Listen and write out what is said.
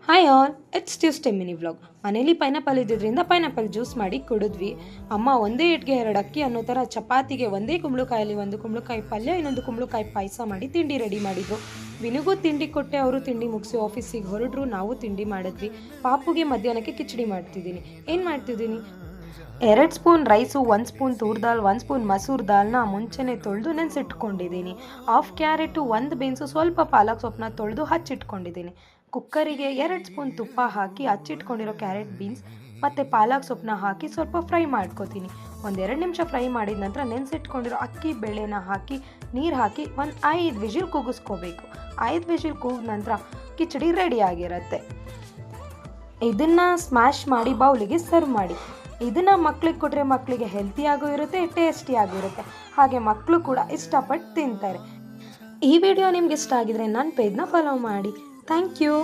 Hi all, it's Tuesday mini vlog. ಮನೇಲಿ pineapple ಇದ್ದಿದ್ದರಿಂದ pineapple juice ಮಾಡಿ ಕುಡಿದ್ವಿ. ಅಮ್ಮ ಒಂದೇ ಇಟ್ಗೆ ಎರಡು ಅಕ್ಕಿ ಅನ್ನೋ ಥರ ಚಪಾತಿಗೆ ಒಂದೇ ಕುಂಬಳಕಾಯಲ್ಲಿ ಒಂದು ಕುಂಬಳಕಾಯಿ ಪಲ್ಯ, ಇನ್ನೊಂದು ಕುಂಬಳಕಾಯಿ ಪಾಯಸ ಮಾಡಿ ತಿಂಡಿ ರೆಡಿ ಮಾಡಿದ್ರು. ವಿನುಗೂ ತಿಂಡಿ ಕೊಟ್ಟೆ, ಅವರು ತಿಂಡಿ ಮುಗಿಸಿ ಆಫೀಸಿಗೆ ಹೊರಡ್ರು. ನಾವು ತಿಂಡಿ ಮಾಡಿದ್ವಿ. ಪಾಪುಗೆ ಮಧ್ಯಾಹ್ನಕ್ಕೆ ಕಿಚಡಿ ಮಾಡ್ತಿದ್ದೀನಿ. ಏನು ಮಾಡ್ತಿದ್ದೀನಿ? 2 spoon rice, 1 spoon toor dal, 1 spoon ಮಸೂರ್ ದಾಲ್ನ ಮುಂಚೆನೇ ತೊಳೆದು ನೆನೆಸಿಟ್ಕೊಂಡಿದ್ದೀನಿ. 1/2 ಕ್ಯಾರೆಟು, 1 ಬೀನ್ಸು, ಸ್ವಲ್ಪ ಪಾಲಕ್ ಸೊಪ್ಪನ್ನ ತೊಳೆದು ಹಚ್ಚಿಟ್ಕೊಂಡಿದ್ದೀನಿ. ಕುಕ್ಕರಿಗೆ 2 ಸ್ಪೂನ್ ತುಪ್ಪ ಹಾಕಿ ಹಚ್ಚಿಟ್ಕೊಂಡಿರೋ ಕ್ಯಾರೆಟ್, ಬೀನ್ಸ್ ಮತ್ತು ಪಾಲಕ್ ಸೊಪ್ಪನ್ನ ಹಾಕಿ ಸ್ವಲ್ಪ ಫ್ರೈ ಮಾಡ್ಕೊತೀನಿ. 1-2 ನಿಮಿಷ ಫ್ರೈ ಮಾಡಿದ ನಂತರ ನೆನೆಸಿಟ್ಕೊಂಡಿರೋ ಅಕ್ಕಿ ಬೇಳೆನ ಹಾಕಿ ನೀರು ಹಾಕಿ 5 ವಿಜಿಲ್ ಕೂಗಿಸ್ಕೋಬೇಕು. 5 ವಿಜಿಲ್ ಕೂಗಿದ ನಂತರ ಕಿಚಡಿ ರೆಡಿ ಆಗಿರುತ್ತೆ. ಇದನ್ನು ಸ್ಮ್ಯಾಶ್ ಮಾಡಿ ಬೌಲಿಗೆ ಸರ್ವ್ ಮಾಡಿ. ಇದನ್ನು ಮಕ್ಳಿಗೆ ಕೊಟ್ಟರೆ ಮಕ್ಕಳಿಗೆ ಹೆಲ್ತಿಯಾಗೂ ಇರುತ್ತೆ, ಟೇಸ್ಟಿಯಾಗೂ ಇರುತ್ತೆ. ಹಾಗೆ ಮಕ್ಕಳು ಕೂಡ ಇಷ್ಟಪಟ್ಟು ತಿಂತಾರೆ. ಈ ವಿಡಿಯೋ ನಿಮ್ಗೆ ಇಷ್ಟ ಆಗಿದ್ರೆ ನನ್ನ ಪೇಜ್ನ ಫಾಲೋ ಮಾಡಿ. Thank you.